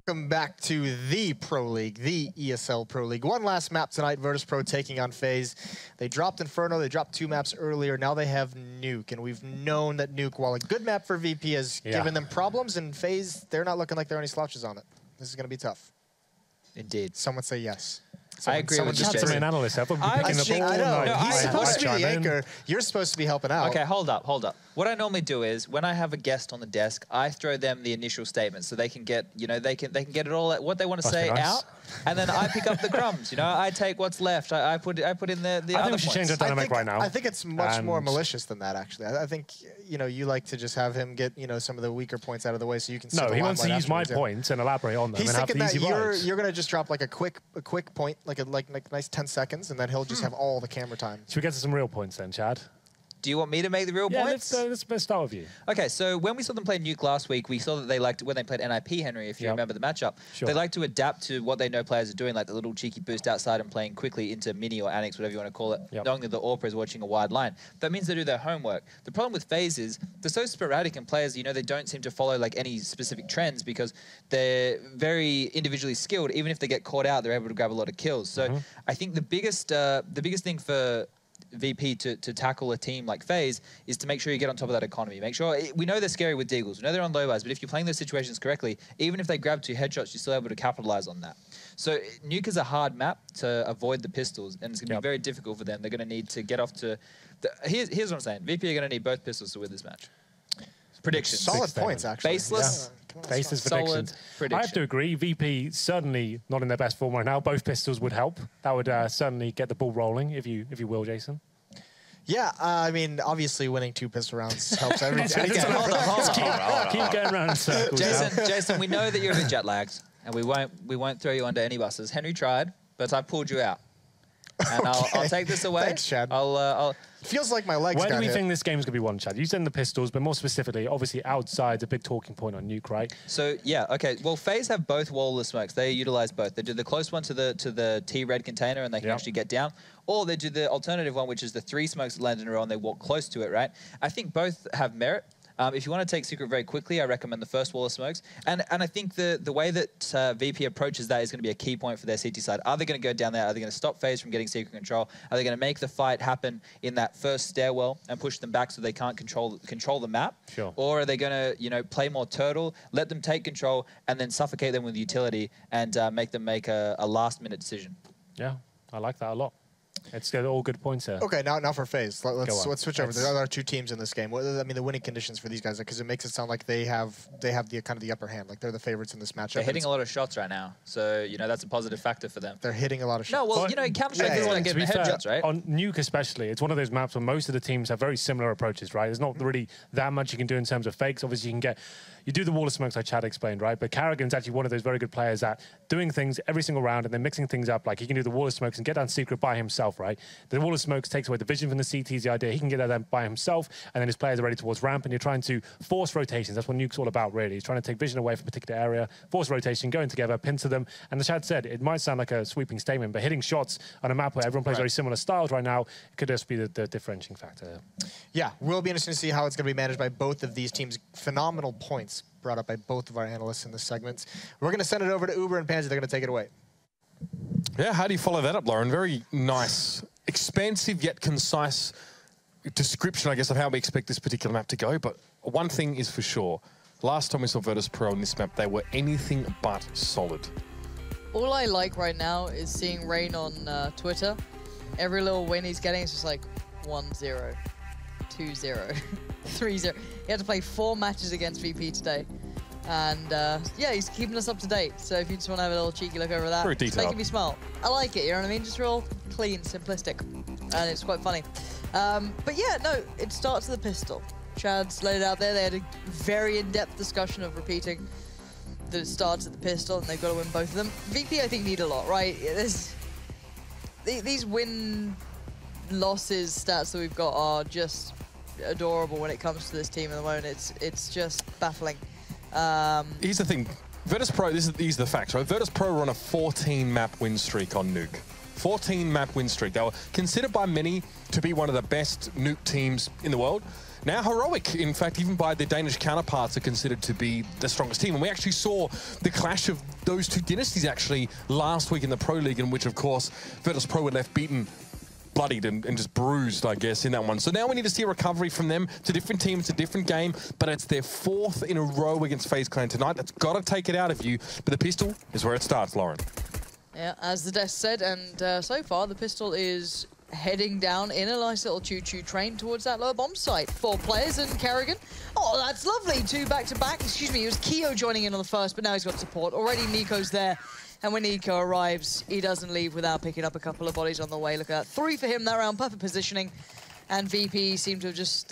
Welcome back to the Pro League, the ESL Pro League. One last map tonight, Virtus.Pro taking on FaZe. They dropped Inferno, they dropped 2 maps earlier, now they have Nuke. And we've known that Nuke, while a good map for VP, has given them problems, and FaZe, they're not looking like there are any slouches on it. This is going to be tough. Indeed. Some would say yes. I agree with Just the main analyst. He's supposed to be the anchor. You're supposed to be helping out. Okay, hold up. What I normally do is when I have a guest on the desk, I throw them the initial statement so they can get, they can get it all what they want to say out, and then I pick up the crumbs. I take what's left. I put in the other points. I think we should change the dynamic right now. I think it's much more malicious than that, actually. I think you like to just have him get some of the weaker points out of the way so you can. No, he wants to use my points and elaborate on them. He's and thinking have the that easy you're going to just drop like a quick point, like a nice 10 seconds, and then he'll just have all the camera time. Should we get to some real points then, Chad? Do you want me to make the real points? Let's start with you. Okay, so when we saw them play Nuke last week, we saw that they liked, when they played NIP, Henry, if you remember the matchup, they like to adapt to what they know players are doing, like the little cheeky boost outside and playing quickly into mini or annex, whatever you want to call it, knowing that the AWPer is watching a wide line. That means they do their homework. The problem with FaZe is they're so sporadic, and players, they don't seem to follow like any specific trends because they're very individually skilled. Even if they get caught out, they're able to grab a lot of kills. So I think the biggest thing for VP to tackle a team like FaZe is to make sure you get on top of that economy. Make sure, we know they're scary with deagles, we know they're on low buys, but if you're playing those situations correctly, even if they grab 2 headshots, you're still able to capitalize on that. So Nuke is a hard map to avoid the pistols, and it's going to be very difficult for them. They're going to need to get off to... Here's what I'm saying. VP are going to need both pistols to win this match. Predictions. Solid points, actually. Baseless. Baseless predictions. I have to agree. VP certainly not in their best form right now. Both pistols would help. That would certainly get the ball rolling, if you will, Jason. Yeah, I mean, obviously winning 2 pistol rounds helps everything. Hold on. Keep going around in circles. Jason, we know that you're a bit jet lagged, and we won't throw you under any buses. Henry tried, but I pulled you out. And I'll take this away. Thanks, Chad. Feels like my legs Where got do we hit. think this game's going to be won, Chad? You said the pistols, but more specifically, obviously outside's a big talking point on Nuke, right? So, yeah, okay. Well, FaZe have both wall-less smokes. They utilize both. They do the close one to the T-red container, and they can actually get down. Or they do the alternative one, which is the 3 smokes that land in a row, and they walk close to it, right? I think both have merit. If you want to take Secret very quickly, I recommend the first wall of smokes. And I think the way that VP approaches that is going to be a key point for their CT side. Are they going to go down there? Are they going to stop FaZe from getting secret control? Are they going to make the fight happen in that first stairwell and push them back so they can't control the map? Sure. Or are they going to play more turtle, let them take control, and then suffocate them with utility and make them make a last-minute decision? Yeah, I like that a lot. It's got all good points here. Okay, now for FaZe, let's switch over. There are 2 teams in this game. I mean, the winning conditions for these guys, because it makes it sound like they have the kind of the upper hand, like they're the favorites in this matchup. They're hitting a lot of shots right now, so that's a positive factor for them. They're hitting a lot of shots. No, well, Counter-Strike is not getting the headshots, right? On Nuke especially, it's one of those maps where most of the teams have very similar approaches, right? There's not really that much you can do in terms of fakes. Obviously, you do the wall of smokes like Chad explained, right? But Carrigan's actually one of those very good players at doing things every single round and then mixing things up. Like he can do the wall of smokes and get down secret by himself, right? The wall of smokes takes away the vision from the CTs, the idea. He can get that by himself, and then his players are ready towards ramp, and you're trying to force rotations. That's what Nuke's all about, really. He's trying to take vision away from a particular area, force rotation, going together, pincer them. And as Chad said, it might sound like a sweeping statement, but hitting shots on a map where everyone plays very similar styles right now could just be the differentiating factor. Yeah, we'll be interested to see how it's going to be managed by both of these teams. Phenomenal points brought up by both of our analysts in this segment. We're going to send it over to Uber and Pansy. They're going to take it away. Yeah, how do you follow that up, Lauren? Very nice, expansive yet concise description, I guess, of how we expect this particular map to go. But one thing is for sure, last time we saw Virtus.Pro on this map, they were anything but solid. All I like right now is seeing Rain on Twitter. Every little win he's getting is just like 1-0, 2-0, 3-0. He had to play 4 matches against VP today. And yeah, he's keeping us up to date. So if you just want to have a little cheeky look over that, very it's making me smile. I like it, you know what I mean? Just real clean, simplistic. And it's quite funny. But yeah, no, it starts with the pistol. Chad's laid it out there. They had a very in-depth discussion of repeating that it starts at the pistol and they've got to win both of them. VP, I think, need a lot, right? These win-losses stats that we've got are just adorable when it comes to this team at the moment. It's just baffling. Here's the thing. Virtus.Pro, these are the facts, right? Virtus.Pro were on a 14-map win streak on Nuke. 14-map win streak. They were considered by many to be one of the best Nuke teams in the world. Now heroic. In fact, even by their Danish counterparts, are considered to be the strongest team. And we actually saw the clash of those two dynasties actually last week in the Pro League, in which, of course, Virtus.Pro were left beaten, bloodied and just bruised, I guess, in that one. So now we need to see a recovery from them. It's a different team, it's a different game, but it's their 4th in a row against FaZe Clan tonight. That's got to take it out of you. But the pistol is where it starts, Lauren. Yeah, as the desk said, and so far the pistol is heading down in a nice little choo-choo train towards that lower bomb site. 4 players and Kerrigan. Oh, that's lovely. 2 back-to-back. Excuse me, it was Keo joining in on the first, but now he's got support. Already Nico's there. And when Nico arrives, he doesn't leave without picking up a couple of bodies on the way. Look at that. 3 for him that round. Perfect positioning. And VP seem to have just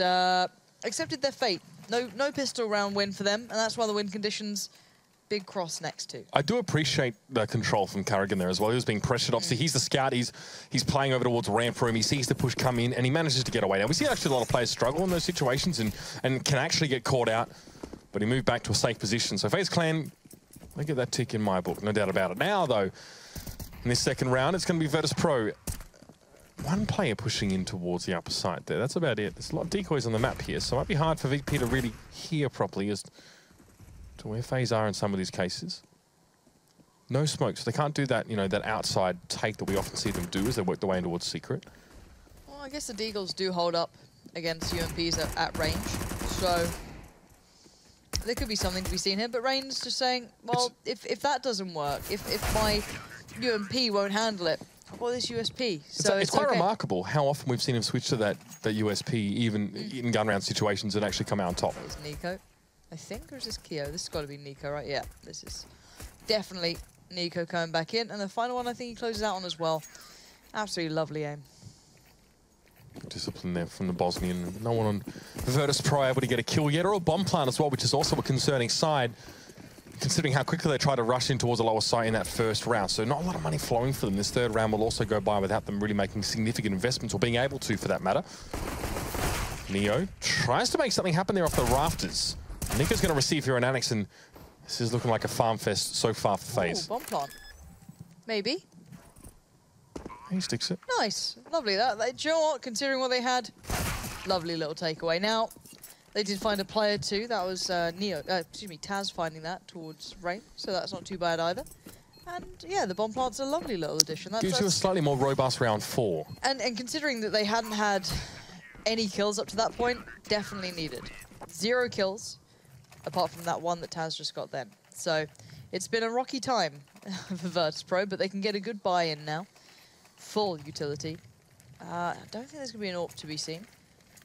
accepted their fate. No pistol round win for them. And that's why the win conditions, big cross next to. I do appreciate the control from Kerrigan there as well. He was being pressured. Obviously, he's the scout. He's playing over towards ramp room. He sees the push come in, and he manages to get away. Now, we see actually a lot of players struggle in those situations and can actually get caught out. But he moved back to a safe position. So FaZe Clan, they get that tick in my book, no doubt about it. Now, though, in this second round, it's going to be Virtus.Pro. 1 player pushing in towards the upper side there. That's about it. There's a lot of decoys on the map here, so it might be hard for VP to really hear properly as to where FaZe are in some of these cases. No smoke, so they can't do that, you know, that outside take that we often see them do as they work their way in towards secret. Well, I guess the Deagles do hold up against UMPs at range, so there could be something to be seen here. But Rain's just saying, well, if that doesn't work, if my UMP won't handle it, what is USP? So it's quite remarkable how often we've seen him switch to that USP, even in gun round situations, and actually come out on top. It's Nico, I think, or is this Keo? This has got to be Nico, right? Yeah, this is definitely Nico coming back in. And the final one, I think he closes out on as well. Absolutely lovely aim. Discipline there from the Bosnian. No one on Virtus.Pro able to get a kill yet, or a bomb plant as well, which is also a concerning side, considering how quickly they try to rush in towards the lower site in that first round. So not a lot of money flowing for them. This third round will also go by without them really making significant investments, or being able to, for that matter. Neo tries to make something happen there off the rafters. Nico's going to receive here on Annex, and this is looking like a farm fest so far for FaZe. Bomb plant. Maybe. He sticks it. Nice. Lovely. Do you know what? Considering what they had, lovely little takeaway. Now, they did find a player too. That was Taz finding that towards Rain. So that's not too bad either. And yeah, the bomb plant's a lovely little addition. Gives you a slightly more robust round 4. And considering that they hadn't had any kills up to that point, definitely needed. 0 kills, apart from that one that Taz just got then. So it's been a rocky time for Virtus.Pro, but they can get a good buy-in now. Full utility. I don't think there's going to be an AWP to be seen.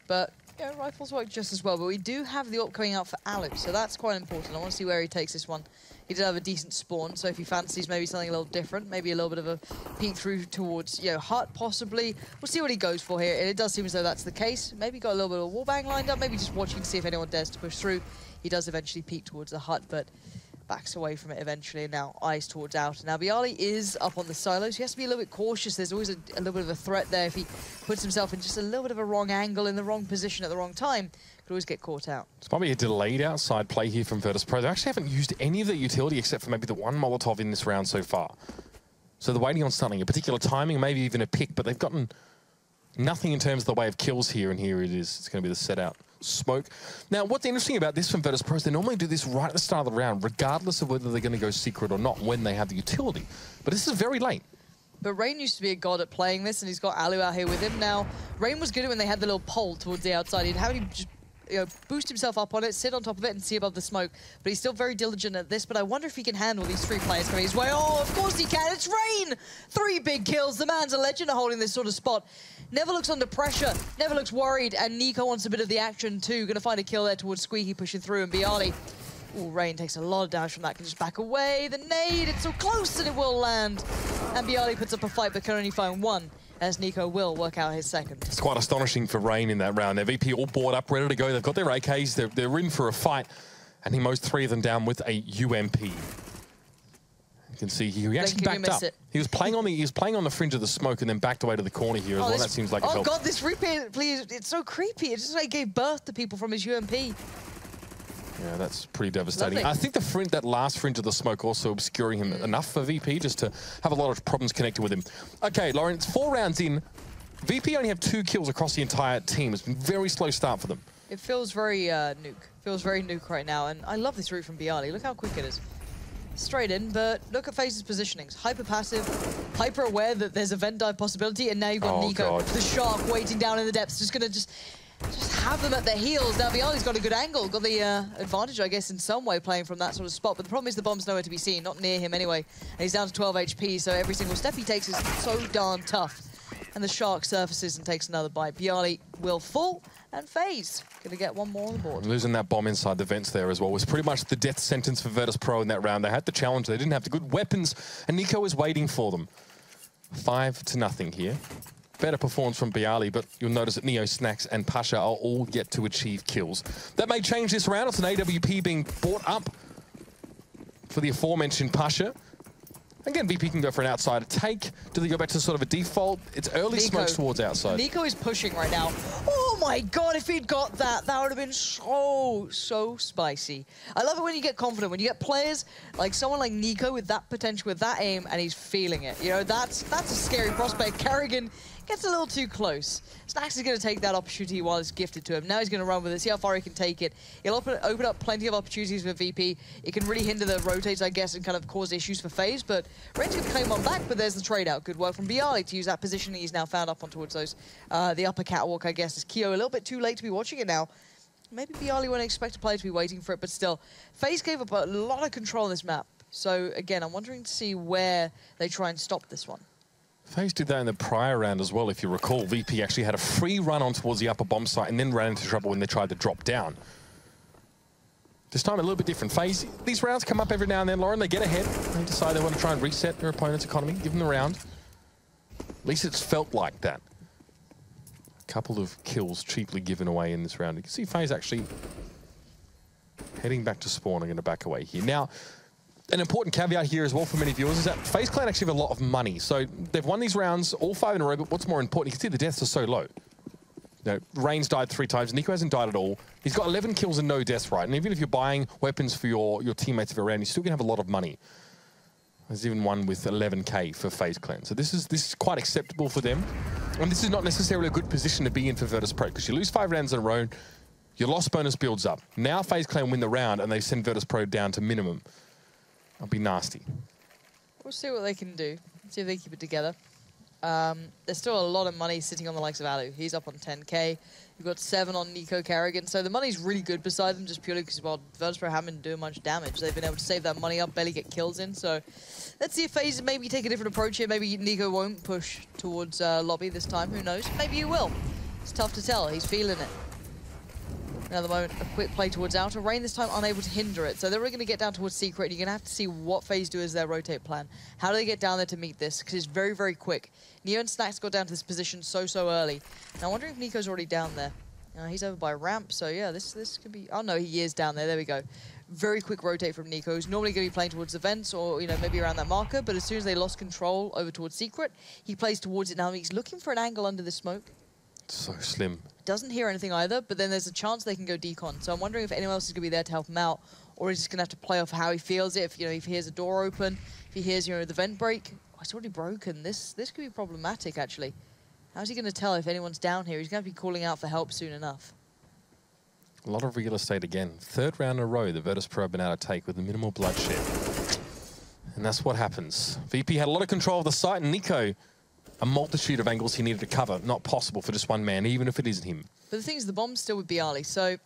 But, yeah, rifles work just as well. But we do have the AWP coming out for Alu, so that's quite important. I want to see where he takes this one. He did have a decent spawn, so if he fancies maybe something a little different, maybe a little bit of a peek through towards, Hut, possibly. We'll see what he goes for here. And it does seem as though that's the case. Maybe got a little bit of a wallbang lined up, maybe just watching to see if anyone dares to push through. He does eventually peek towards the Hut, but backs away from it eventually, and now eyes towards out. Now, Bialy is up on the silos. He has to be a little bit cautious. There's always a little bit of a threat there. If he puts himself in just a little bit of a wrong angle, in the wrong position at the wrong time, could always get caught out. It's probably a delayed outside play here from Virtus.Pro. They actually haven't used any of their utility except for maybe the one Molotov in this round so far. So they're waiting on something, a particular timing, maybe even a pick, but they've gotten nothing in terms of the way of kills here, and here it is. It's going to be the set out smoke. Now, what's interesting about this from Virtus.Pro is they normally do this right at the start of the round, regardless of whether they're going to go secret or not, when they have the utility. But this is very late. But Rain used to be a god at playing this, and he's got Alu out here with him. Now, Rain was good at when they had the little pole towards the outside. He'd have him just boost himself up on it, sit on top of it, and see above the smoke. But he's still very diligent at this, but I wonder if he can handle these 3 players coming his way. Oh, of course he can. It's Rain! 3 big kills. The man's a legend at holding this sort of spot. Never looks under pressure, never looks worried, and Nico wants a bit of the action too. Gonna find a kill there towards Squeaky pushing through, and Bialy. Ooh, Rain takes a lot of damage from that, can just back away. The nade, it's so close and it will land. And Bialy puts up a fight but can only find 1, as Nico will work out his second. It's quite astonishing for Rain in that round. Their VP all board up, ready to go. They've got their AKs, they're in for a fight, and he mows 3 of them down with a UMP. You can see he actually backed up. He was playing on the fringe of the smoke and then backed away to the corner here as well. That seems like it helped. God, this replay, please, it's so creepy. It's just like he gave birth to people from his UMP. Yeah, that's pretty devastating. Lovely. I think that last fringe of the smoke also obscuring him enough for VP just to have a lot of problems connected with him. Okay, Lauren, it's 4 rounds in. VP only have 2 kills across the entire team. It's been a very slow start for them. It feels very Nuke. Feels very Nuke right now, and I love this route from Bialy. Look how quick it is. Straight in, but look at FaZe's positionings. Hyper passive, hyper aware that there's a vent dive possibility, and now you've got Nico, the shark, waiting down in the depths, just gonna just have them at their heels. Now Bialy's got a good angle, got the advantage, I guess, in some way playing from that sort of spot, but the problem is the bomb's nowhere to be seen, not near him anyway, and he's down to 12 HP, so every single step he takes is so darn tough. And the shark surfaces and takes another bite. Bialy will fall, and FaZe gonna get one more on the board. Losing that bomb inside the vents there as well was pretty much the death sentence for Virtus.Pro in that round. They had the challenge, they didn't have the good weapons, and Nico was waiting for them. 5-0 here. Better performance from Bialy, but you'll notice that Neo, Snacks, and Pasha are all yet to achieve kills. That may change this round. It's an AWP being brought up for the aforementioned Pasha. Again, VP can go for an outside take. Do they go back to sort of a default? It's early smokes towards outside. Nico is pushing right now. Oh my god, if he'd got that, that would have been so spicy. I love it when you get confident, when you get players like someone like Nico with that potential, with that aim, and he's feeling it. You know, that's a scary prospect. Kerrigan gets a little too close. Snacks is going to take that opportunity while it's gifted to him. Now he's going to run with it, see how far he can take it. He'll open up plenty of opportunities for VP. It can really hinder the rotates, I guess, and kind of cause issues for FaZe, but Rain's going to claim one back, but there's the trade-out. Good work from Bialy to use that position he's now found up on towards those, the upper catwalk, I guess, is Keo a little bit too late to be watching it now. Maybe Bialy wouldn't expect a player to be waiting for it, but still, FaZe gave up a lot of control on this map. So, again, I'm wondering to see where they try and stop this one. FaZe did that in the prior round as well, if you recall. VP actually had a free run on towards the upper bomb site and then ran into trouble when they tried to drop down. This time a little bit different. FaZe, these rounds come up every now and then, Lauren. They get ahead. They decide they want to try and reset their opponent's economy, give them the round. At least it's felt like that. A couple of kills cheaply given away in this round. You can see FaZe actually heading back to spawn. I'm going to back away here. Now, an important caveat here as well for many viewers is that FaZe Clan actually have a lot of money. So they've won these rounds, all 5 in a row, but what's more important, you can see the deaths are so low. You know, Rain's died 3 times, Nico hasn't died at all. He's got 11 kills and no deaths, right? And even if you're buying weapons for your teammates every round, you're still going to have a lot of money. There's even one with 11k for FaZe Clan. So this is quite acceptable for them. And this is not necessarily a good position to be in for Virtus.Pro, because you lose 5 rounds in a row, your loss bonus builds up. Now FaZe Clan win the round and they send Virtus.Pro down to minimum. That'll be nasty. We'll see what they can do. See if they keep it together. There's still a lot of money sitting on the likes of Alu. He's up on 10k. You've got 7 on Nico Kerrigan. So the money's really good beside them, just purely because, well, Virtus.Pro haven't been doing much damage. They've been able to save that money up, barely get kills in. So let's see if FaZe maybe take a different approach here. Maybe Nico won't push towards lobby this time. Who knows? Maybe he will. It's tough to tell. He's feeling it. Another moment, a quick play towards outer. Rain this time unable to hinder it. So they're really going to get down towards secret. You're going to have to see what FaZe do as their rotate plan. How do they get down there to meet this? Because it's very, very quick. Neo and Snacks got down to this position so early. Now I'm wondering if Nico's already down there. He's over by ramp, so yeah, this could be... Oh no, he is down there. There we go. Very quick rotate from Nico. He's normally going to be playing towards the vents or, you know, maybe around that marker. But as soon as they lost control over towards secret, he plays towards it now. He's looking for an angle under the smoke. So slim. Doesn't hear anything either, but then there's a chance they can go decon. So I'm wondering if anyone else is going to be there to help him out, or he's just going to have to play off how he feels it. If, you know, if he hears a door open, if he hears, you know, the vent break. Oh, it's already broken. This could be problematic, actually. How's he going to tell if anyone's down here? He's going to be calling out for help soon enough. A lot of real estate again. 3rd round in a row, the Virtus.Pro have been able to take with the minimal bloodshed. And that's what happens. VP had a lot of control of the site, and Nico, a multitude of angles he needed to cover. Not possible for just one man, even if it isn't him. But the thing is, the bomb's still with Bialy, so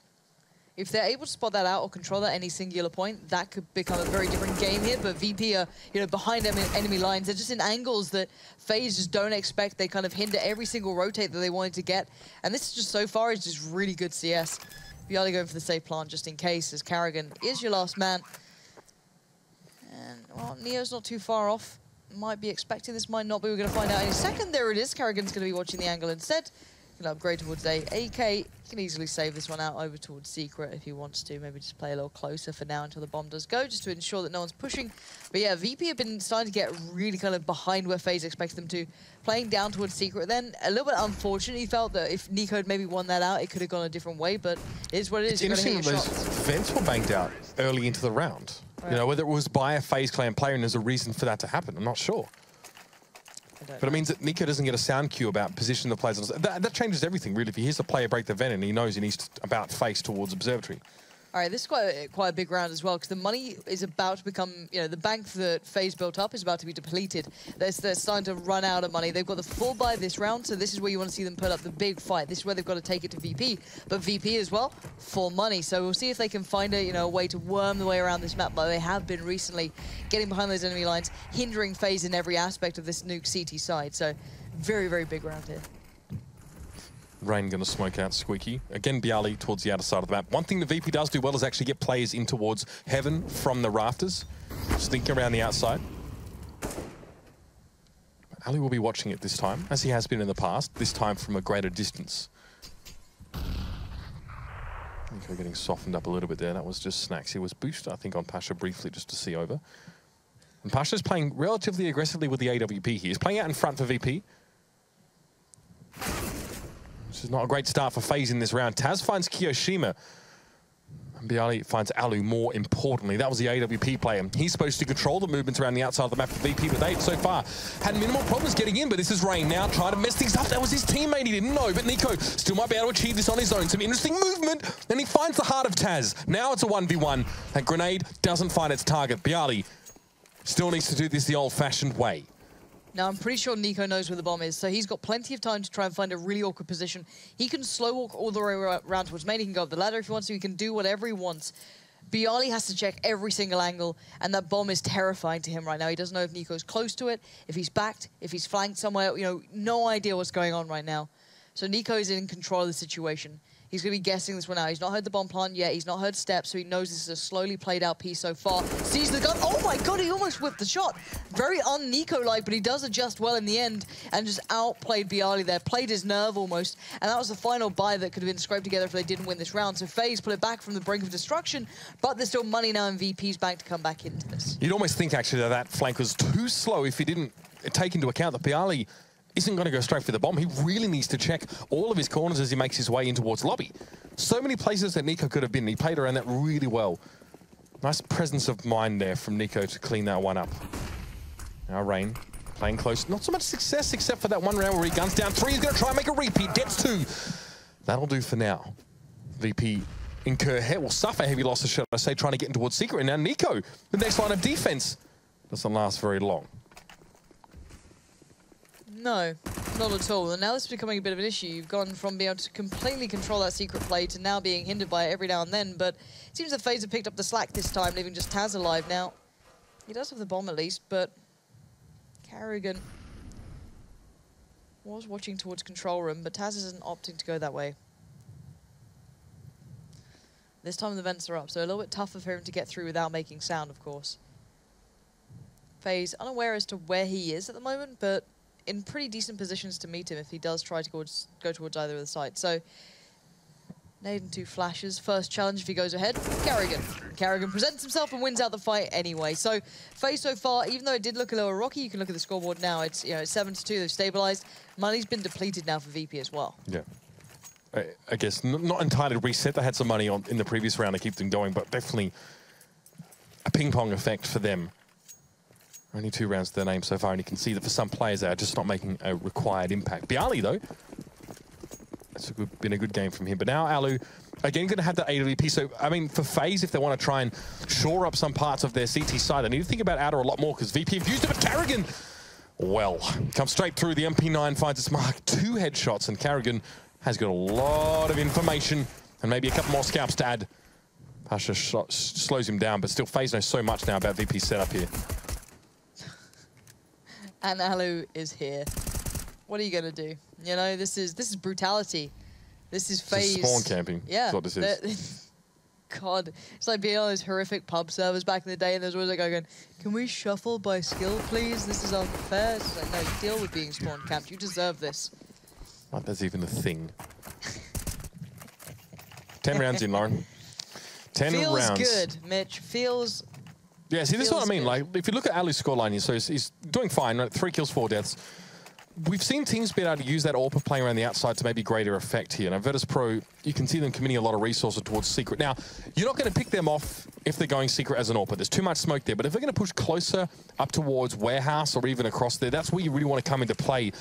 if they're able to spot that out or control that at any singular point, that could become a very different game here. But VP are, you know, behind enemy lines. They're just in angles that FaZe just don't expect. They kind of hinder every single rotate that they wanted to get. And this is just, so far, is just really good CS. Bialy going for the safe plant just in case, as Kerrigan is your last man. And, well, Neo's not too far off. Might be expecting this, might not be. We're going to find out in a second. There it is. Kerrigan's going to be watching the angle instead. Can upgrade towards A. AK can easily save this one out over towards Secret if he wants to. Maybe just play a little closer for now until the bomb does go, just to ensure that no one's pushing. But yeah, VP have been starting to get really kind of behind where FaZe expects them to. Playing down towards Secret then, a little bit unfortunate. He felt that if Nico had maybe won that out, it could have gone a different way, but it is what it is. It's interesting that those vents were banked out early into the round. Right. You know, whether it was by a FaZe clan player and there's a reason for that to happen, I'm not sure. But it means that Nico doesn't get a sound cue about position the players. That changes everything, really. If he hears the player break the vent and he knows he needs to about face towards Observatory. All right, this is quite a big round as well, because the money is about to become, you know, the bank that FaZe built up is about to be depleted. They're starting to run out of money. They've got the full buy this round, so this is where you want to see them put up the big fight. This is where they've got to take it to VP. But VP as well, full money. So we'll see if they can find a way to worm the way around this map, but they have been recently getting behind those enemy lines, hindering FaZe in every aspect of this Nuke CT side. So very, very big round here. Rain going to smoke out Squeaky. Again, Bialy towards the outer side of the map. One thing the VP does do well is actually get players in towards Heaven from the rafters. Just thinking around the outside. Ali will be watching it this time, as he has been in the past, this time from a greater distance. Nico getting softened up a little bit there. That was just Snacks. He was boosted, I think, on Pasha briefly just to see over. And Pasha's playing relatively aggressively with the AWP here. He's playing out in front for VP. This is not a great start for FaZe in this round. Taz finds Kiyoshima. And Bialy finds Alu more importantly. That was the AWP player. He's supposed to control the movements around the outside of the map for VP, but they so far had minimal problems getting in. But this is Rain now trying to mess things up. That was his teammate. He didn't know, but Nico still might be able to achieve this on his own. Some interesting movement. Then he finds the heart of Taz. Now it's a 1v1. That grenade doesn't find its target. Bialy still needs to do this the old-fashioned way. Now, I'm pretty sure Nico knows where the bomb is, so he's got plenty of time to try and find a really awkward position. He can slow walk all the way around towards main. He can go up the ladder if he wants to. He can do whatever he wants. Bialy has to check every single angle, and that bomb is terrifying to him right now. He doesn't know if Nico's close to it, if he's backed, if he's flanked somewhere. You know, no idea what's going on right now. So Nico is in control of the situation. He's going to be guessing this one out. He's not heard the bomb plant yet. He's not heard steps, so he knows this is a slowly played out piece so far. Sees the gun. Oh my god, he almost whipped the shot. Very un-Nico-like, but he does adjust well in the end and just outplayed Bialy there. Played his nerve almost. And that was the final buy that could have been scraped together if they didn't win this round. So FaZe put it back from the brink of destruction, but there's still money now in VP's bank to come back into this. You'd almost think, actually, that that flank was too slow if he didn't take into account that Bialy isn't going to go straight for the bomb. He really needs to check all of his corners as he makes his way in towards lobby. So many places that Nico could have been. He played around that really well. Nice presence of mind there from Nico to clean that one up. Now Rain playing close. Not so much success except for that one round where he guns down 3. He's going to try and make a repeat. Gets 2. That'll do for now. VP will suffer heavy losses, shall I say, trying to get in towards Secret. And now Nico, the next line of defense, doesn't last very long. No, not at all. And now this is becoming a bit of an issue. You've gone from being able to completely control that Secret play to now being hindered by it every now and then. But it seems that FaZe have picked up the slack this time, leaving just Taz alive now. He does have the bomb at least, but Carrigan was watching towards control room, but Taz isn't opting to go that way. This time the vents are up, so a little bit tougher for him to get through without making sound, of course. FaZe unaware as to where he is at the moment, but in pretty decent positions to meet him if he does try to go towards either of the sides. So, nade and 2 flashes. First challenge if he goes ahead. Carrigan presents himself and wins out the fight anyway. So, FaZe so far, even though it did look a little rocky, you can look at the scoreboard now. It's, you know, it's 7-2. They've stabilized. Money's been depleted now for VP as well. Yeah. I guess not entirely reset. They had some money in the previous round to keep them going, but definitely a ping-pong effect for them. Only 2 rounds to their name so far, and you can see that for some players they are just not making a required impact. Bialy, though, that's been a good game from him. But now Alu, again, going to have that AWP. So, I mean, for FaZe, if they want to try and shore up some parts of their CT side, they need to think about Outer a lot more, because VP have used it, but Carrigan, well, comes straight through. The MP9 finds its mark. 2 headshots, and Carrigan has got a lot of information, and maybe a couple more scalps to add. Pasha slows him down, but still FaZe knows so much now about VP's setup here. And Alu is here. What are you gonna do? You know, this is brutality. This is FaZe. This is spawn camping. Yeah. That's what this is. God, it's like being on those horrific pub servers back in the day, and there's always a guy going, "Can we shuffle by skill, please? This is unfair." It's like, no, deal with being spawn camped. You deserve this. Like that's even a thing. 10 rounds in, Lauren. 10 rounds. Feels good, Mitch. Feels... Yeah, see, this is what I mean. Good. Like, if you look at Alu's scoreline here, so he's doing fine, right? 3 kills, 4 deaths. We've seen teams be able to use that AWP playing around the outside to maybe greater effect here. Now, Virtus.Pro, you can see them committing a lot of resources towards Secret. Now, you're not going to pick them off if they're going Secret as an AWP. There's too much smoke there. But if they're going to push closer up towards Warehouse or even across there, that's where you really want to come into play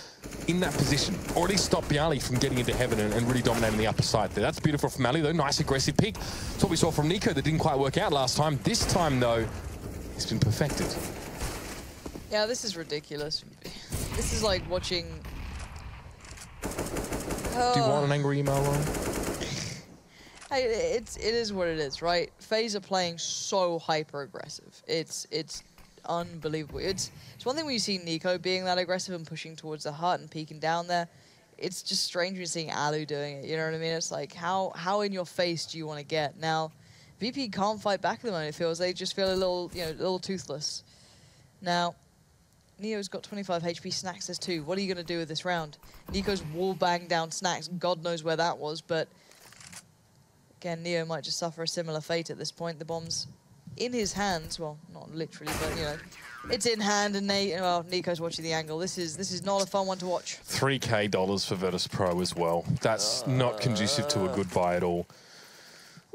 in that position. Or at least stop Bialy from getting into heaven and really dominating the upper side there. That's beautiful from Ali, though. Nice aggressive pick. That's what we saw from Nico that didn't quite work out last time. This time, though, it's been perfected. Yeah, this is ridiculous. This is like watching... Do you want an angry email, Lauren? Hey, it is what it is, right? FaZe are playing so hyper aggressive. It's unbelievable. It's one thing when you see Nico being that aggressive and pushing towards the hut and peeking down there. It's just strange when seeing Alu doing it. You know what I mean? It's like how in your face do you want to get? Now, VP can't fight back at the moment. It feels they just feel a little toothless. Now, Neo's got 25 HP, Snacks has 2. What are you going to do with this round? Nico's wall banged down Snacks. God knows where that was, but again, Neo might just suffer a similar fate at this point. The bomb's in his hands. Well, not literally, but, you know, it's in hand, and Nico's watching the angle. This is not a fun one to watch. $3K for Virtus.Pro as well. That's not conducive to a good buy at all.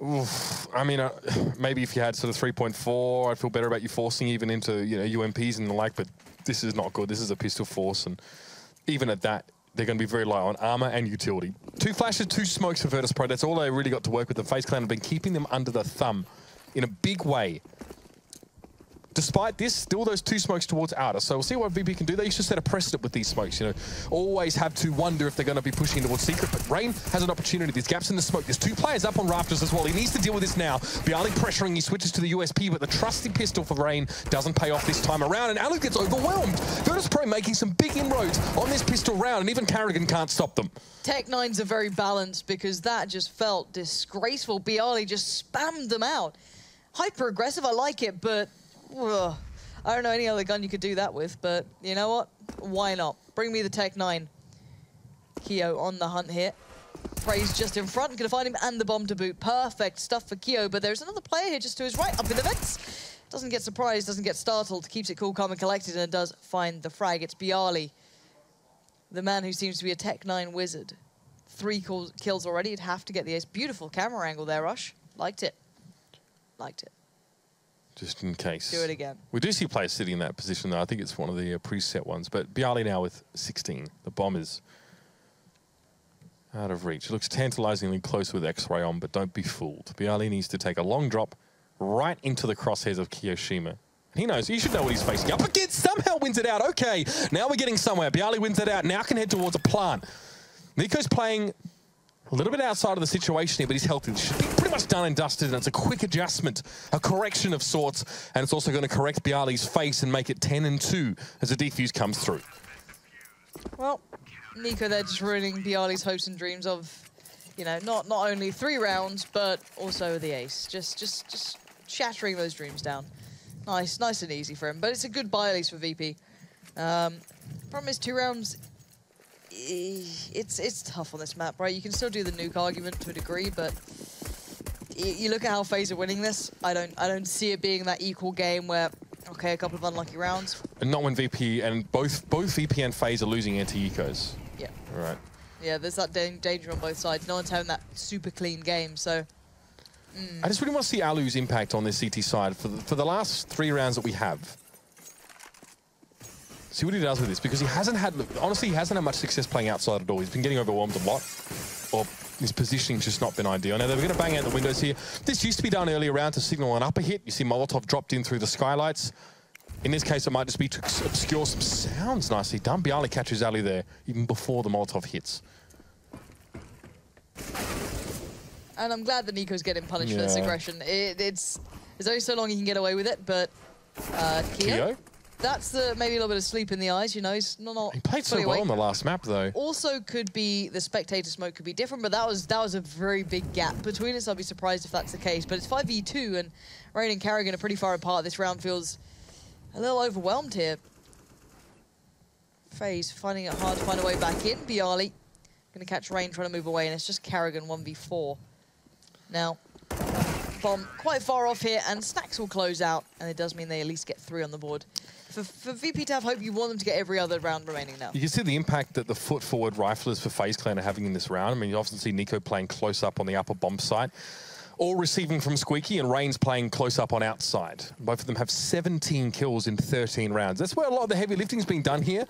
Oof. I mean, maybe if you had sort of 3.4, I'd feel better about you forcing even into, UMPs and the like, but this is not good. This is a pistol force, and even at that, they're going to be very light on armor and utility. 2 flashes, 2 smokes for Virtus.Pro. That's all they really got to work with. The FaZe Clan have been keeping them under the thumb in a big way. Despite this, still those 2 smokes towards outer. So we'll see what VP can do. They used to set a precedent with these smokes, Always have to wonder if they're going to be pushing towards Secret. But Rain has an opportunity. There's gaps in the smoke. There's 2 players up on rafters as well. He needs to deal with this now. Bialy pressuring. He switches to the USP, but the trusty pistol for Rain doesn't pay off this time around. And Alu gets overwhelmed. Virtus.Pro making some big inroads on this pistol round, and even Carrigan can't stop them. Tech9s are very balanced because that just felt disgraceful. Bialy just spammed them out. Hyper aggressive, I like it, but... I don't know any other gun you could do that with, but you know what? Why not? Bring me the Tech9. Keo on the hunt here. Frey's just in front, gonna find him and the bomb to boot. Perfect stuff for Keo, but there's another player here just to his right, up in the vents. Doesn't get surprised, doesn't get startled, keeps it cool, calm and collected, and does find the frag. It's Bialy, the man who seems to be a Tech9 wizard. 3 kills already, he'd have to get the ace. Beautiful camera angle there, Rush. Liked it. Liked it. Just in case. Do it again. We do see players sitting in that position, though. I think it's one of the preset ones. But Bialy now with 16. The bomb is out of reach. It looks tantalizingly close with X-Ray on, but don't be fooled. Bialy needs to take a long drop right into the crosshairs of Kiyoshima. He knows. He should know what he's facing up against. Somehow wins it out. Okay, now we're getting somewhere. Bialy wins it out. Now can head towards a plant. Nico's playing a little bit outside of the situation here, but he's healthy. It should be pretty much done and dusted, and it's a quick adjustment, a correction of sorts, and it's also going to correct Bialy's face and make it 10-2 as the defuse comes through. Well, Nico there just ruining Bialy's hopes and dreams of, not only 3 rounds, but also the ace. Just shattering those dreams down. Nice and easy for him, but it's a good buy at least for VP. Problem is 2 rounds. It's tough on this map, right? You can still do the nuke argument to a degree, but you look at how FaZe are winning this. I don't see it being that equal game where, okay, a couple of unlucky rounds. And not when VP and both VP and FaZe are losing anti-ecos. Yeah. All right. Yeah, there's that danger on both sides. No one's having that super clean game, so. I just really want to see Alu's impact on this CT side for the last 3 rounds that we have. See what he does with this, because he hasn't had much success playing outside at all. He's been getting overwhelmed a lot, or his positioning's just not been ideal. Now, they're going to bang out the windows here. This used to be done earlier around to signal an upper hit. You see Molotov dropped in through the skylights. In this case, it might just be to obscure some sounds. Nicely done. Bialy catches Alu there, even before the Molotov hits. And I'm glad that Nico's getting punished for this aggression. There's only so long he can get away with it, but Keo? That's maybe a little bit of sleep in the eyes, He's not. He played so well on the last map, though. Also, could be the spectator smoke could be different, but that was a very big gap between us. I'll be surprised if that's the case. But it's 5v2, and Rain and Carrigan are pretty far apart. This round feels a little overwhelmed here. FaZe finding it hard to find a way back in. Bialy Going to catch Rain trying to move away, and it's just Karrigan 1v4. Now, Bomb quite far off here, and Snacks will close out, and it does mean they at least get 3 on the board. For VP to have hope, you want them to get every other round remaining now. You can see the impact that the foot-forward riflers for FaZe Clan are having in this round. I mean, you often see Nico playing close up on the upper bomb site, or receiving from Squeaky, and Rain's playing close up on outside. Both of them have 17 kills in 13 rounds. That's where a lot of the heavy lifting's been done here.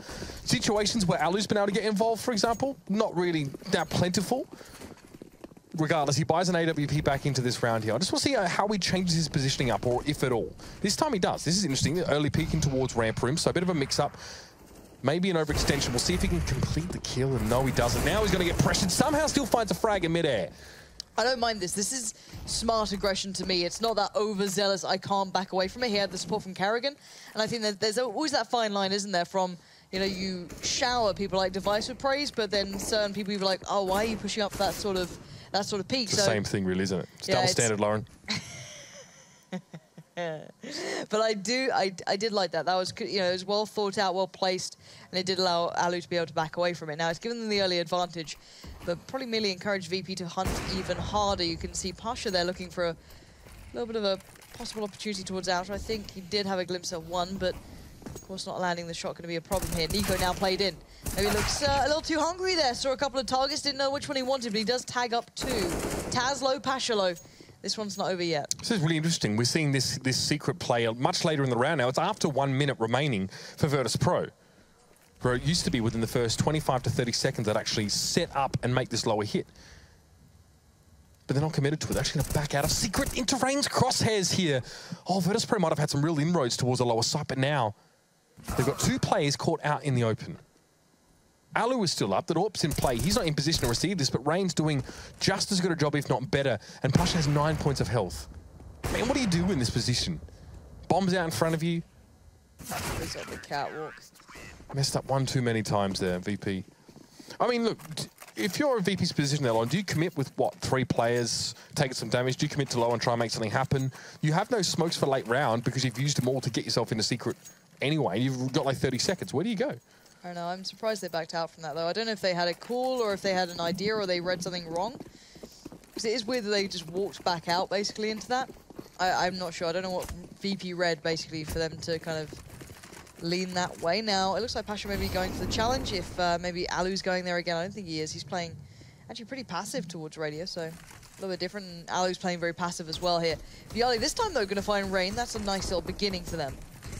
Situations where Alu's been able to get involved, for example, not really that plentiful. Regardless, he buys an AWP back into this round here. I just want to see how he changes his positioning up, or if at all. This time he does. This is interesting. Early peeking towards ramp room, so a bit of a mix-up. Maybe an overextension. We'll see if he can complete the kill, and no, he doesn't. Now he's going to get pressured. Somehow still finds a frag in midair. I don't mind this. This is smart aggression to me. It's not that overzealous, I can't back away from it. He had the support from Karrigan. And I think that there's always that fine line, isn't there, from, you know, you shower people like Device with praise, but then certain people you're like, oh, why are you pushing up that sort of peak? It's the same thing, really, isn't it? It's double standard, Lauren. But I did like that. That was, you know, it was well thought out, well placed, and it did allow Alu to be able to back away from it. Now, it's given them the early advantage, but probably merely encouraged VP to hunt even harder. You can see Pasha there looking for a little bit of a possible opportunity towards Outer. I think he did have a glimpse at one, but of course not landing the shot going to be a problem here. Nico now played in. Maybe looks a little too hungry there. Saw a couple of targets, didn't know which one he wanted, but he does tag up 2. Taz low, Pasha low. This one's not over yet. This is really interesting. We're seeing this secret play much later in the round now. It's after 1 minute remaining for Virtus.Pro. Where it used to be within the first 25 to 30 seconds that actually set up and make this lower hit. But they're not committed to it. They're actually going to back out of secret into Rain's crosshairs here. Oh, Virtus.Pro might have had some real inroads towards the lower side, but now they've got 2 players caught out in the open. Alu is still up, the AWP's in play. He's not in position to receive this, but Rain's doing just as good a job, if not better. And Pasha has 9 points of health. Man, what do you do in this position? Bombs out in front of you. He's on the catwalk. Messed up one too many times there, VP. I mean, look, if you're in VP's position there, Lauren, do you commit with, what, 3 players, taking some damage? Do you commit to low and try and make something happen? You have no smokes for late round because you've used them all to get yourself into secret anyway. You've got like 30 seconds. Where do you go? I don't know. I'm surprised they backed out from that, though. I don't know if they had a call or if they had an idea or they read something wrong. Because it is weird that they just walked back out, basically, into that. I'm not sure. I don't know what VP read, basically, for them to kind of lean that way. Now, it looks like Pasha may be going for the challenge. If maybe Alu's going there again, I don't think he is. He's playing actually pretty passive towards Radio, so a little bit different. And Alu's playing very passive as well here. Viali this time, though, going to find Rain. That's a nice little beginning for them.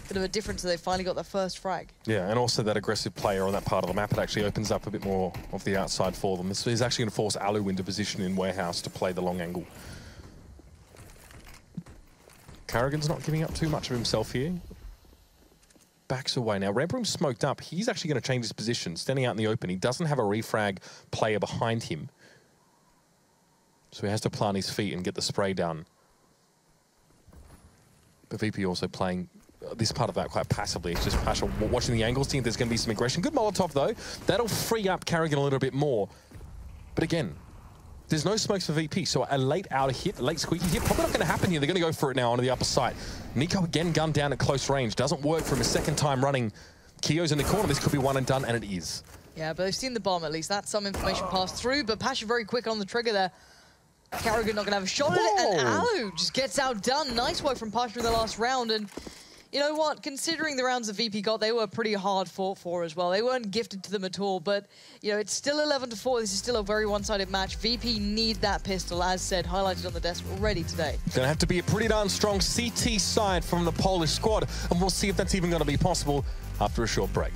Bit of a difference, so they finally got their first frag. Yeah, and also that aggressive player on that part of the map, it actually opens up a bit more of the outside for them. This is actually going to force Alu into position in Warehouse to play the long angle. Karrigan's not giving up too much of himself here. Backs away now. Red Room's smoked up. He's actually going to change his position, standing out in the open. He doesn't have a refrag player behind him. So he has to plant his feet and get the spray down. But VP also playing this part of that quite passively. It's just Pasha watching the angles, seeing if there's going to be some aggression. Good Molotov, though. That'll free up Karrigan a little bit more. But again, there's no smokes for VP, so a late outer hit, a late squeaky hit, probably not going to happen here. They're going to go for it now onto the upper side. Nico again gunned down at close range. Doesn't work for him a second time running. Kio's in the corner. This could be one and done, and it is. Yeah, but they've seen the bomb at least. That's some information passed through, but Pasha very quick on the trigger there. Karrigan not going to have a shot at it, and Alu just gets outdone. Nice work from Pasha in the last round, and you know what? Considering the rounds that VP got, they were pretty hard fought for as well. They weren't gifted to them at all, but you know, it's still 11-4. This is still a very one-sided match. VP need that pistol, as said, highlighted on the desk already today. Gonna have to be a pretty darn strong CT side from the Polish squad, and we'll see if that's even gonna be possible after a short break.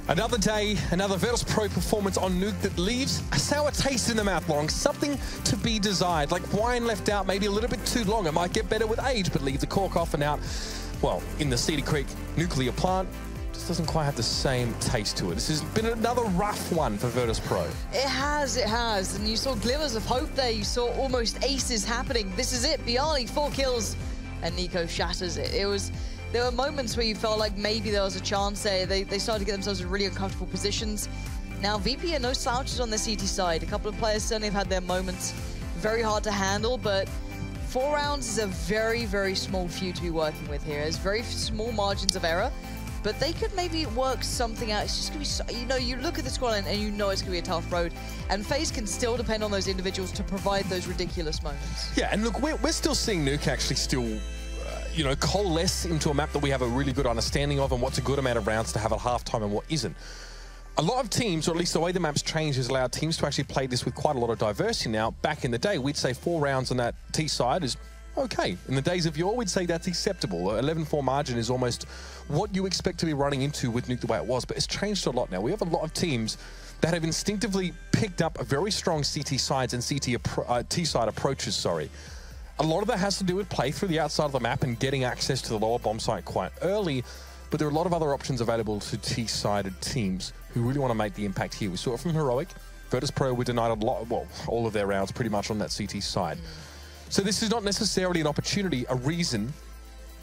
Another day, another Virtus.Pro performance on Nuke that leaves a sour taste in the mouth, Long. Something to be desired, like wine left out maybe a little bit too long. It might get better with age, but leave the cork off and out. Well, in the Cedar Creek nuclear plant, just doesn't quite have the same taste to it. This has been another rough one for Virtus.Pro. It has. And you saw glimmers of hope there. You saw almost aces happening. This is it. byali, 4 kills, and Nico shatters it. There were moments where you felt like maybe there was a chance there. They started to get themselves in really uncomfortable positions. Now, VP are no slouches on the CT side. A couple of players certainly have had their moments. Very hard to handle, but 4 rounds is a very, very small few to be working with here. There's very small margins of error, but they could maybe work something out. It's just going to be, you know, you look at the squad and you know it's going to be a tough road. And FaZe can still depend on those individuals to provide those ridiculous moments. Yeah, and look, we're still seeing Nuke actually still you know, coalesce into a map that we have a really good understanding of and what's a good amount of rounds to have at halftime and what isn't. A lot of teams, or at least the way the map's changed, has allowed teams to actually play this with quite a lot of diversity now. Back in the day, we'd say 4 rounds on that T side is okay. In the days of yore, we'd say that's acceptable. 11-4 margin is almost what you expect to be running into with Nuke the way it was, but it's changed a lot now. We have a lot of teams that have instinctively picked up a very strong CT sides and T side approaches, sorry. A lot of that has to do with play through the outside of the map and getting access to the lower bomb site quite early, but there are a lot of other options available to T-sided teams who really want to make the impact here. We saw it from Heroic. Virtus.Pro were denied a lot, well, all of their rounds pretty much on that CT side. So this is not necessarily an opportunity, a reason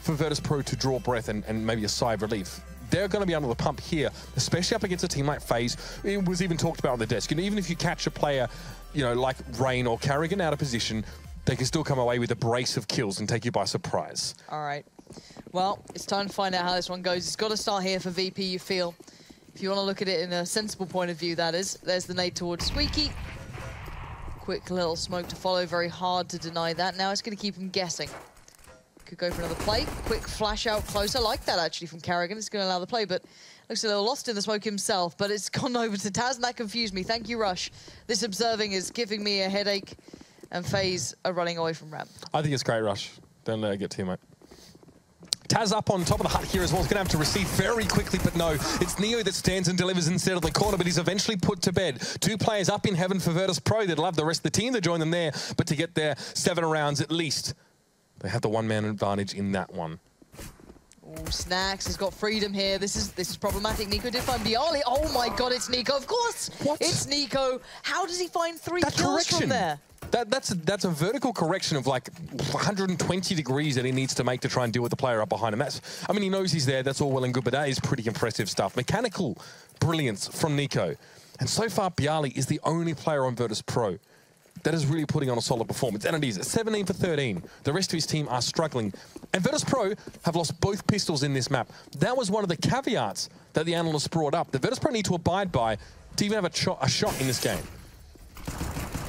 for Virtus.Pro to draw breath and maybe a sigh of relief. They're going to be under the pump here, especially up against a team like FaZe. It was even talked about on the desk. And even if you catch a player, you know, like Rain or Carrigan out of position, they can still come away with a brace of kills and take you by surprise. All right. Well, it's time to find out how this one goes. It's got to start here for VP, you feel. If you want to look at it in a sensible point of view, that is. There's the nade towards Squeaky. Quick little smoke to follow. Very hard to deny that. Now it's going to keep him guessing. Could go for another play. Quick flash out close. I like that, actually, from Carrigan. It's going to allow the play, but looks a little lost in the smoke himself. But it's gone over to Taz, and that confused me. Thank you, Rush. This observing is giving me a headache. And FaZe are running away from ramp. I think it's great, Rush. Don't let it get to you, mate. Taz up on top of the hut here as well. He's going to have to receive very quickly, but no. It's Neo that stands and delivers instead of the corner, but he's eventually put to bed. 2 players up in heaven for Virtus.Pro. They'd love the rest of the team to join them there, but to get their 7 rounds at least, they have the 1-man advantage in that one. Oh, Snacks has got freedom here. This is problematic. Nico did find byali. Oh my god, it's Nico. Of course, what? It's Nico. How does he find 3 kills from there? That's a vertical correction of like 120 degrees that he needs to make to try and deal with the player up behind him. I mean, he knows he's there. That's all well and good, but that is pretty impressive stuff. Mechanical brilliance from Nico. And so far, byali is the only player on Virtus.Pro that is really putting on a solid performance. And it is 17 for 13. The rest of his team are struggling. And Virtus.Pro have lost both pistols in this map. That was one of the caveats that the analysts brought up. The Virtus.Pro need to abide by to even have a shot in this game.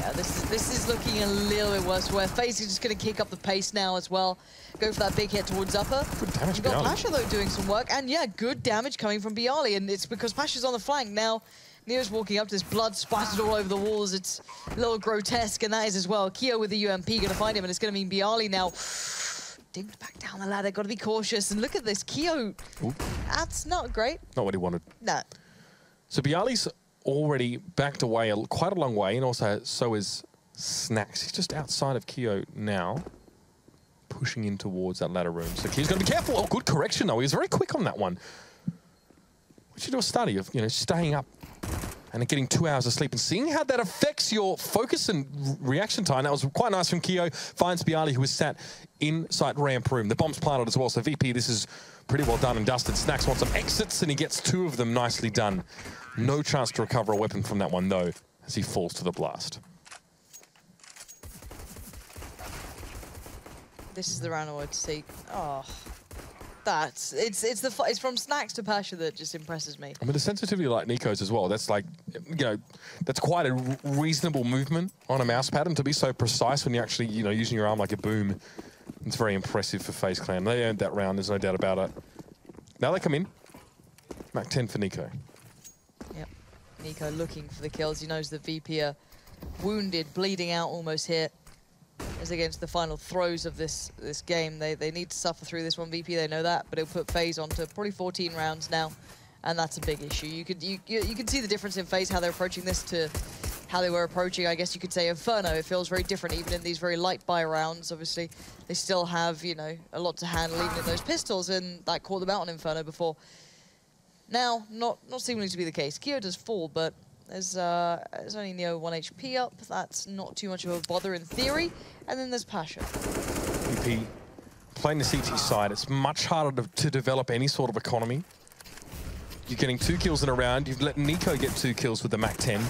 Yeah, this is looking a little bit worse, where FaZe is just going to kick up the pace now as well. Go for that big hit towards upper. Good damage, You've got Pasha, though, doing some work. And yeah, good damage coming from byali. And it's because Pasha's on the flank. Now, Neo's walking up to this blood splattered all over the walls. It's a little grotesque, and that is as well. Keo with the UMP going to find him, and it's going to mean byali now. Dinked back down the ladder. Got to be cautious. And look at this. Keo, that's not great. Not what he wanted. No. So byali's already backed away quite a long way, and also so is Snacks. He's just outside of Keo now, pushing in towards that ladder room. So Keo's got to be careful. Oh, good correction, though. He was very quick on that one. We should do a study of, you know, staying up and getting 2 hours of sleep and seeing how that affects your focus and reaction time. That was quite nice from Keo. Finds byali, who was sat inside ramp room. The bomb's planted as well, so VP, this is pretty well done and dusted. Snacks wants some exits, and he gets 2 of them nicely done. No chance to recover a weapon from that one, though, as he falls to the blast. This is the round I wanted to see. Oh, it's from Snacks to Pasha that just impresses me. I mean, the sensitivity like Nico's as well. That's like, you know, that's quite a reasonable movement on a mouse pattern to be so precise when you're actually, you know, using your arm like a boom. It's very impressive for FaZe Clan. They earned that round. There's no doubt about it. Now they come in. Mac 10 for Nico. Yep. Nico looking for the kills. He knows the VP are wounded, bleeding out almost here. As against the final throes of this game, they need to suffer through this one. VP, they know that, but it'll put FaZe on to probably 14 rounds now. and that's a big issue. You could see the difference in FaZe, how they're approaching this to how they were approaching, I guess you could say, Inferno. It feels very different, even in these very light buy rounds. Obviously, they still have, you know, a lot to handle, even in those pistols, and that caught them out on Inferno before. Now, not seemingly to be the case. Keo does fall, but there's only Neo 1 HP up. That's not too much of a bother in theory. And then there's Pasha. VP playing the CT side, it's much harder to develop any sort of economy. You're getting 2 kills in a round. You've let Nico get 2 kills with the Mac 10.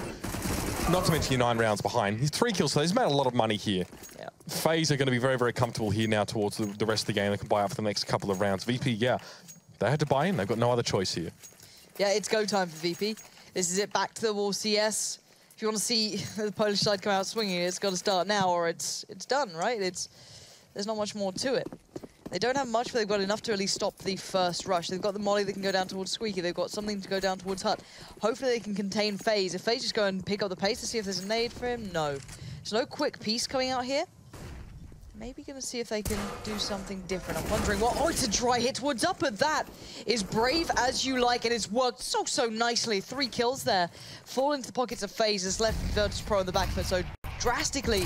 Not to mention you're 9 rounds behind. He's 3 kills, so he's made a lot of money here. Yeah. FaZe are going to be very, very comfortable here now towards the rest of the game. They can buy up for the next couple of rounds. VP, yeah, they had to buy in. They've got no other choice here. Yeah, it's go time for VP. This is it, back to the wall CS. If you want to see the Polish side come out swinging, it's got to start now or it's done, right? There's not much more to it. They don't have much, but they've got enough to at least stop the first rush. They've got the molly that can go down towards Squeaky. They've got something to go down towards Hut. Hopefully they can contain FaZe. If FaZe just go and pick up the pace to see if there's a nade for him, no. There's no quick piece coming out here. Maybe going to see if they can do something different. I'm wondering what... Oh, it's a dry hit towards up, but that is brave as you like, and it's worked so nicely. 3 kills there. Fall into the pockets of FaZe. Has left Virtus.Pro on the back foot so drastically.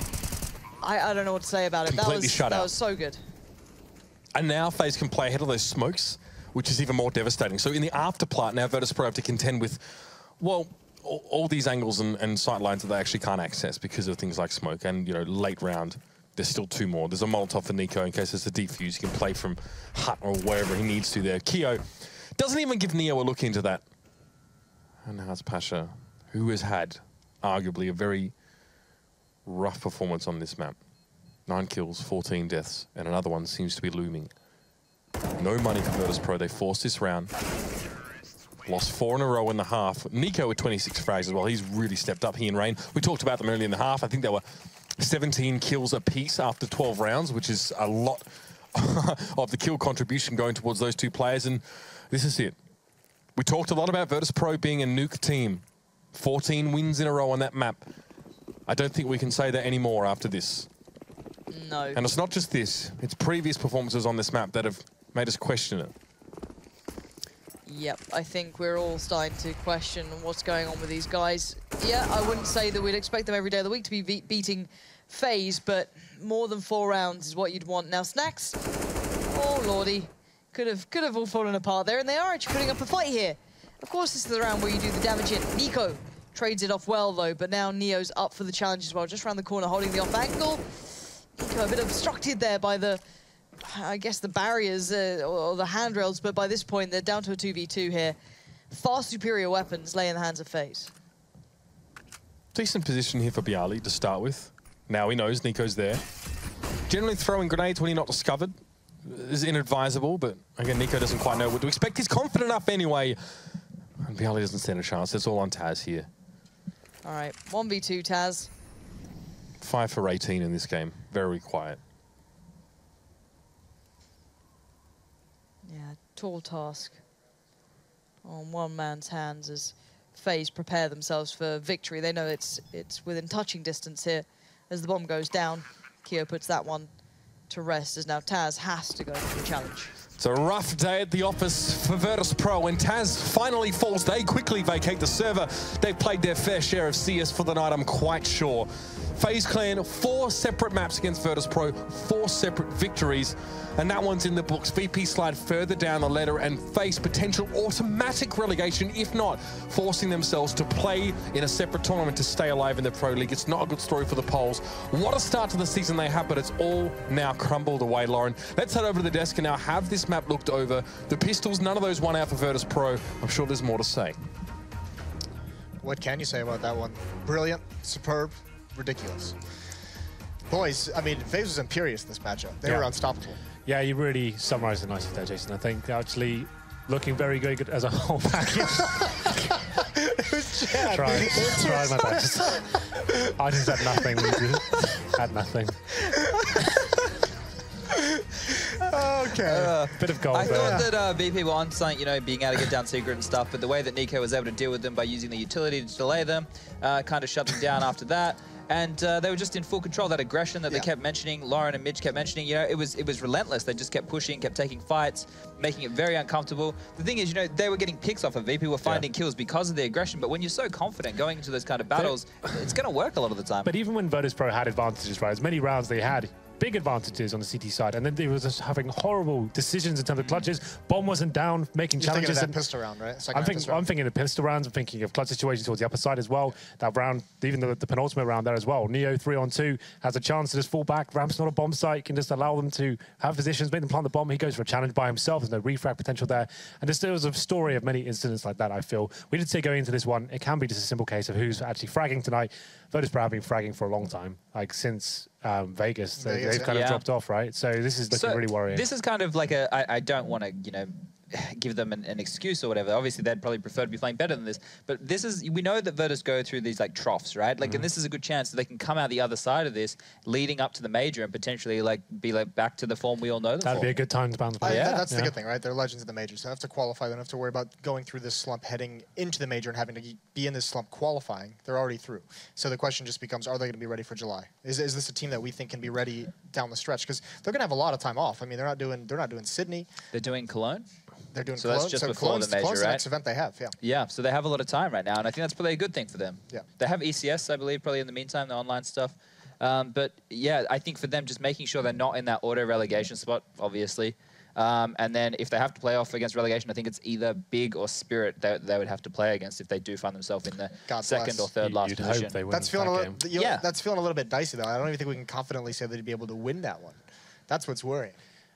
I don't know what to say about it. Completely shut out. That was so good. And now FaZe can play ahead of those smokes, which is even more devastating. So in the afterpart, now Virtus.Pro have to contend with, well, all these angles and sight lines that they actually can't access because of things like smoke. And, you know, late round, there's still 2 more. There's a Molotov for Nico in case there's a defuse. He can play from Hut or wherever he needs to there. Keo doesn't even give Neo a look into that. And now it's Pasha, who has had arguably a very rough performance on this map. 9 kills, 14 deaths, and another one seems to be looming. No money for Virtus.Pro. They forced this round. Lost 4 in a row in the half. Nico with 26 frags as well. He's really stepped up, he and Rain. We talked about them earlier in the half. I think there were 17 kills apiece after 12 rounds, which is a lot of the kill contribution going towards those 2 players, and this is it. We talked a lot about Virtus.Pro being a nuke team. 14 wins in a row on that map. I don't think we can say that anymore after this. No. And it's not just this, it's previous performances on this map that have made us question it. Yep, I think we're all starting to question what's going on with these guys. Yeah, I wouldn't say that we'd expect them every day of the week to be beating FaZe, but more than 4 rounds is what you'd want. Now, Snacks, oh lordy, could have all fallen apart there, and they are actually putting up a fight here. Of course, this is the round where you do the damage in. Nico trades it off well, though, but now Neo's up for the challenge as well, just around the corner, holding the off angle. Nico a bit obstructed there by the, I guess, the barriers or the handrails, but by this point, they're down to a 2v2 here. Far superior weapons lay in the hands of FaZe. Decent position here for Bialy to start with. Now he knows Nico's there. Generally throwing grenades when he's not discovered is inadvisable, but again, Nico doesn't quite know what to expect. He's confident enough anyway. And Bialy doesn't stand a chance. It's all on Taz here. All right, 1v2 Taz. 5 for 18 in this game. Very quiet. Yeah, tall task on one man's hands as FaZe prepare themselves for victory. They know it's within touching distance here as the bomb goes down. Keo puts that one to rest as now Taz has to go for the challenge. It's a rough day at the office for Virtus.Pro. When Taz finally falls, they quickly vacate the server. They've played their fair share of CS for the night, I'm quite sure. FaZe Clan, 4 separate maps against Virtus.Pro, 4 separate victories, and that one's in the books. VP slide further down the ladder and face potential automatic relegation, if not forcing themselves to play in a separate tournament to stay alive in the Pro League. It's not a good story for the Poles. What a start to the season they have, but it's all now crumbled away, Lauren. Let's head over to the desk and now have this map looked over. The pistols, none of those won out for Virtus.Pro. I'm sure there's more to say. What can you say about that one? Brilliant, superb, ridiculous. Boys, I mean, FaZe was imperious in this matchup. They were unstoppable. Yeah, you really summarized it nicely there, Jason. I think actually looking very, very good as a whole package. It was Chad. Tried my best. I just had nothing. Had nothing. Okay. Bit of gold I there. thought that VP were on something, you know, being able to get down secret and stuff, but the way that Nico was able to deal with them by using the utility to delay them, kind of shut them down after that. And they were just in full control. That aggression that they kept mentioning, Lauren and Mitch kept mentioning, you know, it was relentless. They just kept pushing, kept taking fights, making it very uncomfortable. The thing is, you know, they were getting picks off of VP, were finding kills because of the aggression. But when you're so confident going into those kind of battles, it's going to work a lot of the time. But even when Virtus.Pro had advantages, right, as many rounds they had, big advantages on the CT side, and then they were just having horrible decisions in terms of clutches. Bomb wasn't down, making challenges. Thinking of that pistol round, right? I'm thinking of pistol rounds. I'm thinking of clutch situations towards the upper side as well. That round, even the penultimate round there as well. Neo 3-on-2 has a chance to just fall back. Ramp's not a bomb site, can just allow them to have positions, make them plant the bomb. He goes for a challenge by himself. There's no refrag potential there. And there was a story of many incidents like that, I feel. We did say going into this one, it can be just a simple case of who's actually fragging tonight. Virtus.Pro have been fragging for a long time, like since Vegas. They've kind of dropped off, right? So this is looking really worrying. This is kind of like I don't want to, you know, give them an excuse or whatever. Obviously, they'd probably prefer to be playing better than this. But this is, we know that Virtus go through these like troughs, right? Like, and this is a good chance that they can come out the other side of this, leading up to the major and potentially like be like back to the form we all know them That'd be a good time to bounce back. That's the good thing, right? They're legends of the major, so they have to qualify. They don't have to worry about going through this slump heading into the major and having to be in this slump qualifying. They're already through. So the question just becomes, are they going to be ready for July? Is this a team that we think can be ready down the stretch? Because they're going to have a lot of time off. I mean, they're not doing Sydney. They're doing Cologne. They're doing Cologne. That's just before the major, right? The next event they have, Yeah, so they have a lot of time right now, and I think that's probably a good thing for them. Yeah. They have ECS, I believe, probably in the meantime, the online stuff. But yeah, I think for them, just making sure they're not in that auto relegation spot, obviously. And then if they have to play off against relegation, I think it's either Big or Spirit that they would have to play against if they do find themselves in the second or third last position. Hope they win that's feeling that's feeling a little bit dicey, though. I don't even think we can confidently say they'd be able to win that one. That's what's worrying.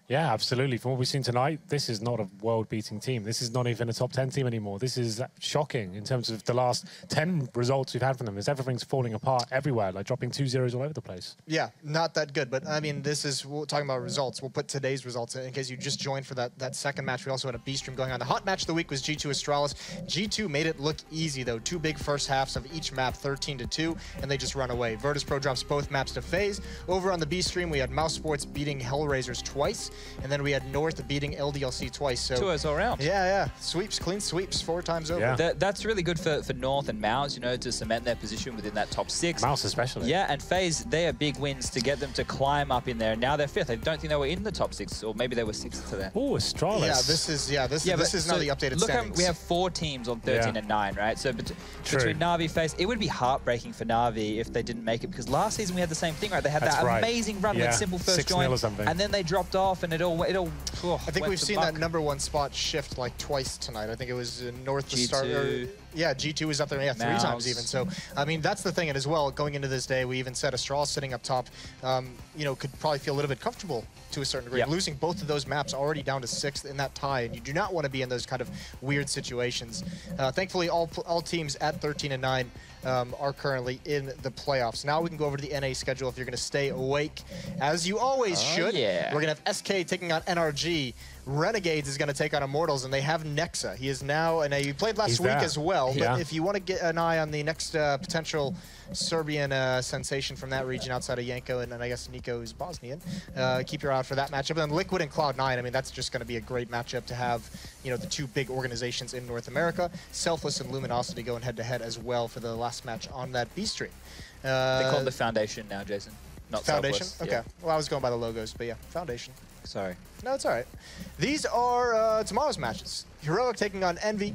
Yeah, absolutely. From what we've seen tonight, this is not a world-beating team. This is not even a top 10 team anymore. This is shocking in terms of the last 10 results we've had from them. Everything's falling apart everywhere, like dropping 2-0s all over the place. Yeah, not that good. But, I mean, we're talking about results. We'll put today's results in case you just joined for that second match. We also had a B stream going on. The hot match of the week was G2 Astralis. G2 made it look easy, though. 2 big first halves of each map, 13-2, and they just run away. Virtus.Pro drops both maps to FaZe. Over on the B stream, we had Mouse Sports beating Hellraisers twice, and then we had North beating LDLC twice. So 2-0 all around. Yeah. Sweeps, clean sweeps 4 times over. Yeah. That's really good for North and Mouse, you know, to cement their position within that top 6. Mouse especially. Yeah, and FaZe, they are big wins to get them to climb up in there. Now they're 5th. I don't think they were in the top 6, or maybe they were 6th to them. Oh, Astralis. Yeah, this is now the updated standings. We have 4 teams on 13 and 9, right? So between Na'Vi, FaZe, it would be heartbreaking for Na'Vi if they didn't make it, because last season we had the same thing, right? They had amazing run with simple first join, and then they dropped off, and it all I think we've seen that #1 spot shift like twice tonight. I think it was North to start. Yeah, G2 was up there, 3 times even. So, I mean, that's the thing. And as well, going into this day, we even said Astralis sitting up top, you know, could probably feel a little bit comfortable to a certain degree. Losing both of those maps already down to 6th in that tie, and you do not want to be in those kind of weird situations. Thankfully, all teams at 13 and 9 are currently in the playoffs. Now we can go over to the NA schedule if you're going to stay awake, as you always should. Yeah. We're going to have SK taking on NRG. Renegades is going to take on Immortals, and they have Nexa. He is now, and he played last week as well, but if you want to get an eye on the next potential Serbian sensation from that region outside of Yanko and I guess Nico is Bosnian, keep your eye out for that matchup. And then Liquid and Cloud9, I mean, that's just going to be a great matchup to have, you know, the 2 big organizations in North America. Selfless and Luminosity going head-to-head as well for the last match on that B stream. They call it the Foundation now, Jason. Not Foundation? Selfless. Okay. Yeah. Well, I was going by the logos, but yeah, Foundation. Sorry. No, it's all right. These are tomorrow's matches. Heroic taking on Envy,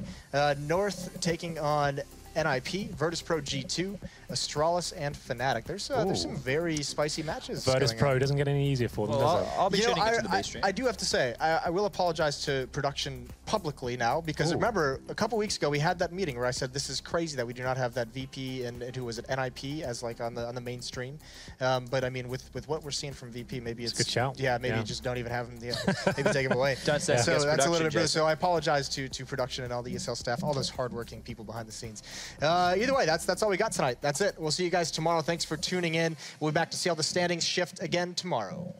North taking on NIP, Virtus.Pro G2, Astralis, and Fnatic. There's some very spicy matches. Virtus.Pro doesn't get any easier for them, does it? I'll be tuning into the B stream. I do have to say, I will apologize to production publicly now, because remember, a couple weeks ago we had that meeting where I said this is crazy that we do not have that VP and who was it, NIP as like on the main stream. But I mean, with what we're seeing from VP, maybe it's a good shout. Yeah, maybe just don't even have him. Maybe take him away. Don't say so that's a little bit. Jason. So I apologize to production and all the ESL staff, all those hardworking people behind the scenes. Either way, that's all we got tonight. That's it. We'll see you guys tomorrow. Thanks for tuning in. We'll be back to see how the standings shift again tomorrow.